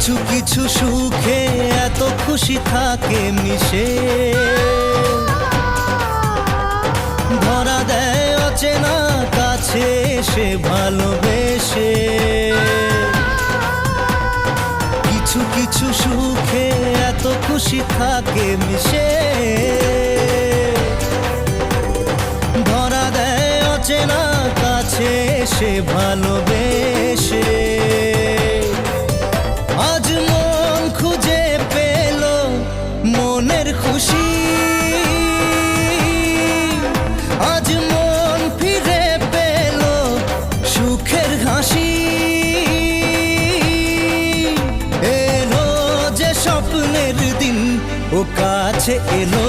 কিছু কিছু সুখে এত খুশি থাকে মিশে, ধরা দেয় অচেনা কাছে এসে ভালোবেসে। কিছু কিছু সুখে এত খুশি থাকে মিশে, ধরা দেয় অচেনা কাছে এসে ভালোবেসে। আজ মন খুঁজে পেল মনের খুশি, আজ মন ফিরে পেল সুখের হাসি। এলো যে স্বপ্নের দিন ও কাছে এলো।